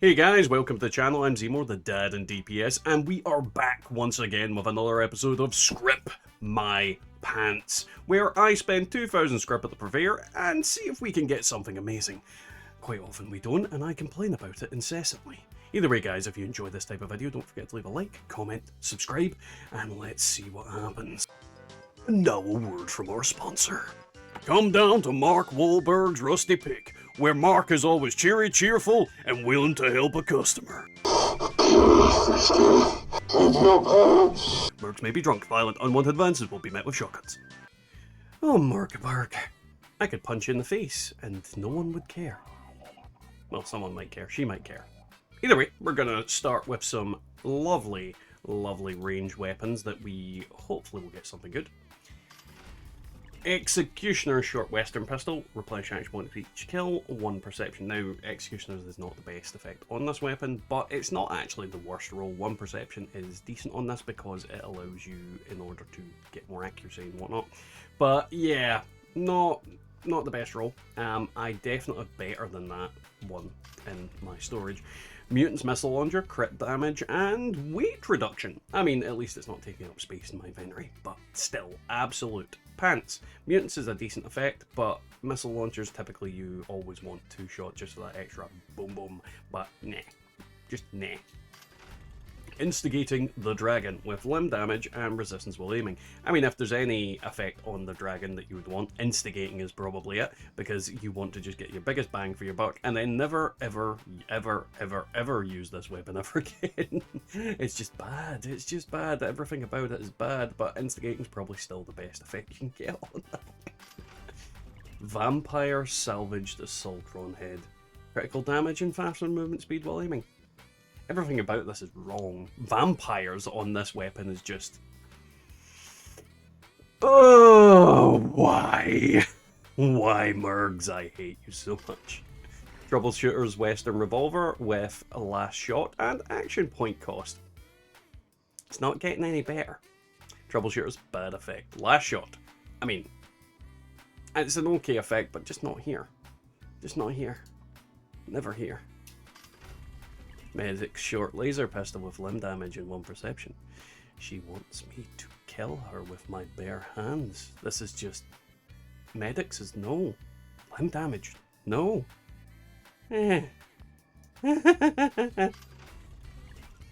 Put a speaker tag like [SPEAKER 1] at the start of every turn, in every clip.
[SPEAKER 1] Hey guys, welcome to the channel. I'm Zemo, the dad in DPS, and we are back once again with another episode of Scrip My Pants, where I spend 2,000 scrip at the purveyor and see if we can get something amazing. Quite often we don't, and I complain about it incessantly. Either way guys, if you enjoy this type of video, don't forget to leave a like, comment, subscribe, and let's see what happens. And now a word from our sponsor. Come down to Mark Wahlberg's Rusty Pick, where Mark is always cheery, cheerful, and willing to help a customer. Mercs may be drunk, violent, unwanted advances will be met with shotguns. Oh, Mark, I could punch you in the face, and no one would care. Well, someone might care. She might care. Either way, we're gonna start with some lovely, lovely range weapons that we hopefully will get something good. Executioner short western pistol, replenish action point for each kill, 1 perception. Now, Executioners is not the best effect on this weapon, but it's not actually the worst roll. 1 perception is decent on this because it allows you in order to get more accuracy and whatnot. But yeah, not the best roll. I definitely have better than that one in my storage. Mutant's missile launcher, crit damage, and weight reduction. I mean, at least it's not taking up space in my inventory, but still, absolute pants. Mutants is a decent effect, but missile launchers, typically you always want 2 shots just for that extra boom boom, but nah, just nah. Instigating the dragon with limb damage and resistance while aiming. I mean, if there's any effect on the dragon that you would want, instigating is probably it, because you want to just get your biggest bang for your buck and then never, ever, ever, ever, ever use this weapon ever again. It's just bad. It's just bad. Everything about it is bad, but instigating is probably still the best effect you can get on that. Vampire salvaged assault-ron head. Critical damage and faster movement speed while aiming. Everything about this is wrong. Vampires on this weapon is just... oh, why? Why, Mergs? I hate you so much. Troubleshooter's Western Revolver with a last shot and action point cost. It's not getting any better. Troubleshooter's bad effect. Last shot. I mean, it's an okay effect, but just not here. Just not here. Never here. Medic's short laser pistol with limb damage and 1 perception. She wants me to kill her with my bare hands. This is just... Medic's is no. Limb damage, no.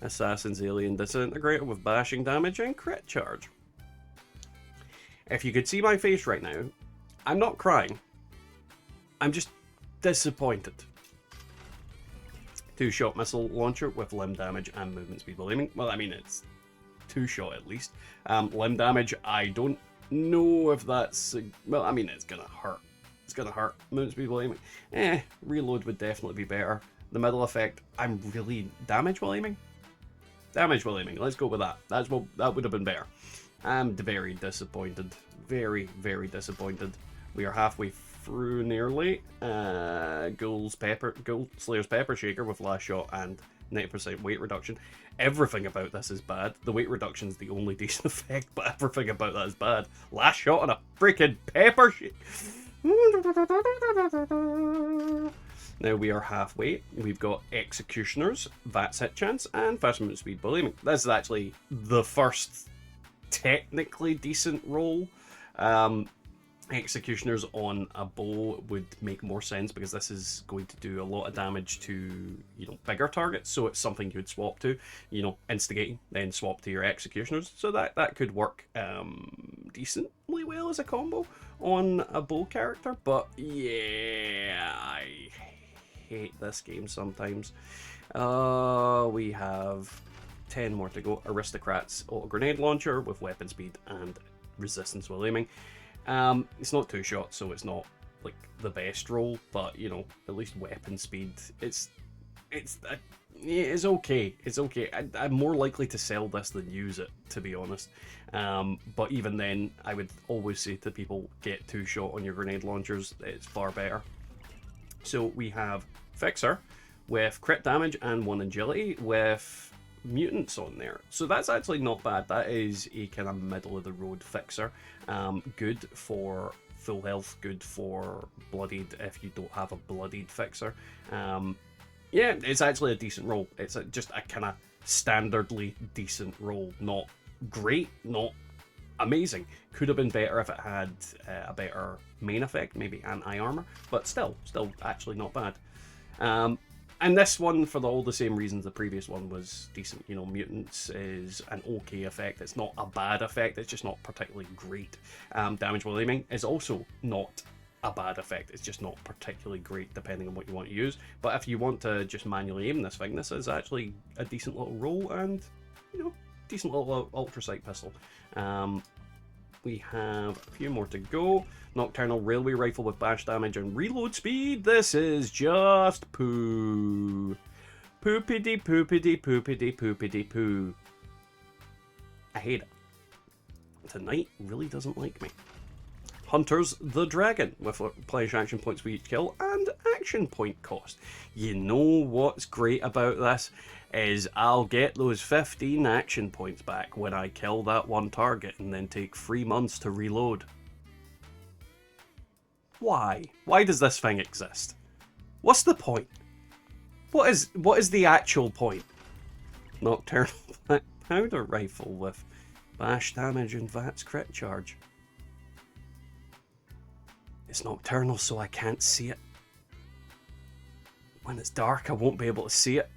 [SPEAKER 1] Assassin's Alien Disintegrator with bashing damage and crit charge. If you could see my face right now, I'm not crying. I'm just disappointed. 2-shot missile launcher with limb damage and movement speed while aiming. Well, I mean, it's 2-shot at least. Limb damage, I don't know if that's... well, I mean, it's gonna hurt. It's gonna hurt. Movement speed while aiming. Reload would definitely be better. The middle effect, I'm really... damage while aiming? Damage while aiming. Let's go with that. That would have been better. I'm very disappointed. Very, very disappointed. We are halfway through nearly. Ghoul Slayer's Pepper Shaker with last shot and 90% weight reduction. Everything about this is bad. The weight reduction is the only decent effect, but everything about that is bad. Last shot on a freaking pepper shaker. Now we are halfway. We've got Executioners, VATS hit chance, and fast movement speed while aiming. This is actually the first technically decent roll. Executioners on a bow would make more sense because this is going to do a lot of damage to, you know, bigger targets, so it's something you would swap to, you know, instigating, then swap to your Executioners, so that could work decently well as a combo on a bow character. But yeah, I hate this game sometimes. We have 10 more to go. Aristocrat's auto grenade launcher with weapon speed and resistance while aiming. It's not 2-shot, so it's not like the best roll, but you know, at least weapon speed. It's okay. It's okay. I'm more likely to sell this than use it, to be honest. But even then, I would always say to people, get 2-shot on your grenade launchers. It's far better. So we have Fixer with crit damage and 1 agility with mutants on there, so that's actually not bad. That is a kind of middle of the road fixer. Good for full health, good for bloodied if you don't have a bloodied fixer. Yeah, it's actually a decent roll. It's just a kind of standardly decent roll. Not great, not amazing. Could have been better if it had a better main effect, maybe anti-armor, but still actually not bad. And this one, for all the same reasons the previous one was decent. You know, mutants is an okay effect. It's not a bad effect. It's just not particularly great. Damage while aiming is also not a bad effect. It's just not particularly great depending on what you want to use. But if you want to just manually aim this thing, this is actually a decent little roll and, you know, decent little ultrasight pistol. We have a few more to go. Nocturnal Railway Rifle with bash damage and reload speed. This is just poo. Poopity poopity poopity poopity poo. I hate it. Tonight really doesn't like me. Hunters the Dragon with replenish action points for each kill and action point cost. You know what's great about this is I'll get those 15 action points back when I kill that one target and then take 3 months to reload. Why? Why does this thing exist? What's the point? What is the actual point? Nocturnal Black Powder Rifle with bash damage and VATS crit charge. It's nocturnal, so I can't see it. When it's dark, I won't be able to see it.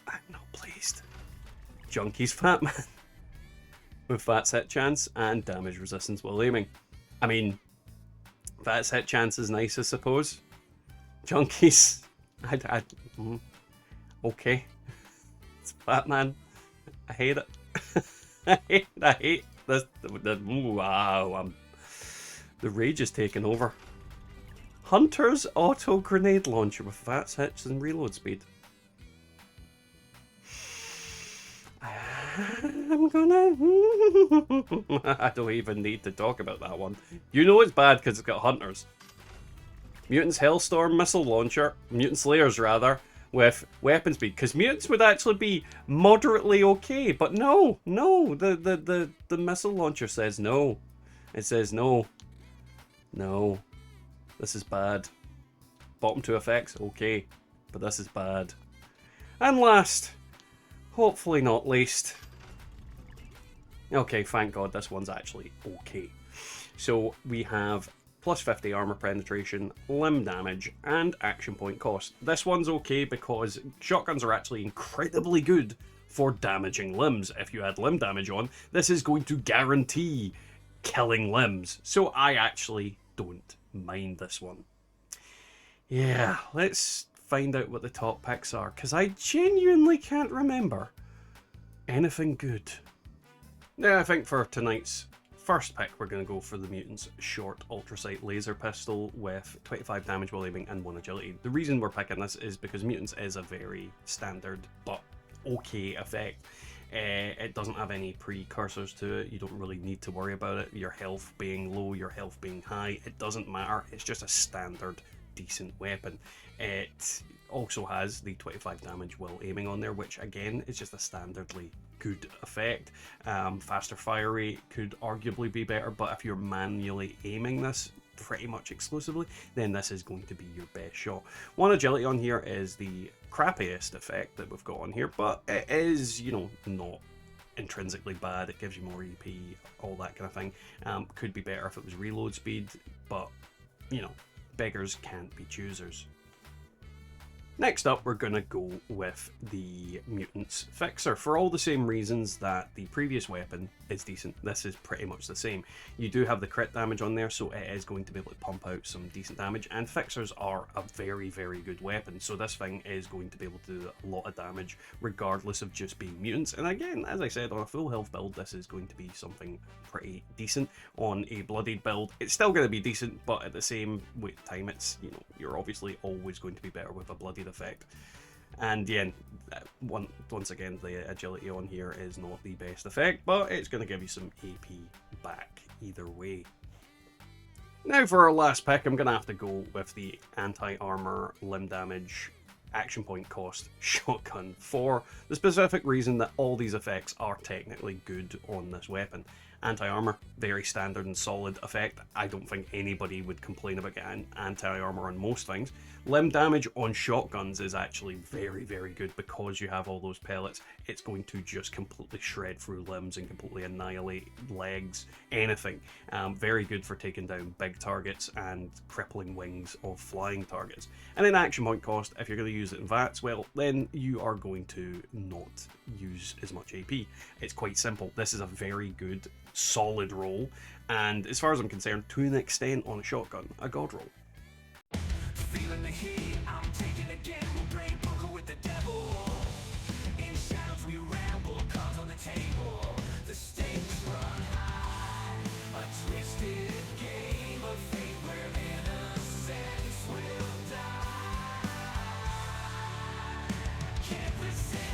[SPEAKER 1] I'm not pleased. Junkie's Fat Man with VATS hit chance and damage resistance while aiming. I mean, VATS hit chance is nice, I suppose. Junkies, okay. It's Fat Man. I hate it. I hate this. Wow, the rage is taking over. Hunter's Auto Grenade Launcher with VATS hits and reload speed. I'm gonna... I don't even need to talk about that one. You know it's bad because it's got hunters. Mutants Hellstorm Missile Launcher, Mutant Slayers rather, with weapon speed. Because mutants would actually be moderately okay, but no, the missile launcher says no. It says no. No. This is bad. Bottom 2 effects, okay. But this is bad. And last, hopefully not least. Okay, thank God this one's actually okay. So we have plus 50 armor penetration, limb damage, and action point cost. This one's okay because shotguns are actually incredibly good for damaging limbs. If you add limb damage on, this is going to guarantee killing limbs. So I actually don't mind this one. Yeah, let's find out what the top picks are, because I genuinely can't remember anything good. Now, I think for tonight's first pick, we're going to go for the Mutants Short Ultrasight Laser Pistol with 25 damage while aiming and 1 agility. The reason we're picking this is because Mutants is a very standard but okay effect. It doesn't have any precursors to it. You don't really need to worry about it. Your health being low, your health being high, it doesn't matter. It's just a standard decent weapon. It also has the 25 damage while aiming on there, which again is just a standardly good effect. Faster fire rate could arguably be better, but if you're manually aiming this pretty much exclusively, then this is going to be your best shot. 1 agility on here is the crappiest effect that we've got on here, but it is, you know, not intrinsically bad. It gives you more EP, all that kind of thing. Could be better if it was reload speed, but, you know, beggars can't be choosers. Next up, we're going to go with the Mutants Fixer. For all the same reasons that the previous weapon is decent, this is pretty much the same. You do have the crit damage on there, so it is going to be able to pump out some decent damage, and Fixers are a very, very good weapon, so this thing is going to be able to do a lot of damage, regardless of just being mutants. And again, as I said, on a full health build, this is going to be something pretty decent. On a bloodied build, it's still going to be decent, but at the same time, it's, you know, you're obviously always going to be better with a bloodied effect. And yeah, once again, the agility on here is not the best effect, but it's going to give you some AP back either way. Now for our last pick, I'm going to have to go with the anti-armor, limb damage, action point cost shotgun, for the specific reason that all these effects are technically good on this weapon. Anti-armor, very standard and solid effect. I don't think anybody would complain about getting anti-armor on most things. Limb damage on shotguns is actually very, very good because you have all those pellets. It's going to just completely shred through limbs and completely annihilate legs, anything. Very good for taking down big targets and crippling wings of flying targets. And then action point cost, if you're going to use it in VATS, well, then you are going to not use as much AP. It's quite simple. This is a very good, solid roll, and as far as I'm concerned, to an extent on a shotgun, a god roll.
[SPEAKER 2] Feeling the heat, I'm taking a gamble, brain poker with the devil. In shadows we ramble, cards on the table. The stakes run high, a twisted game of fate where innocence will die. Can't resist.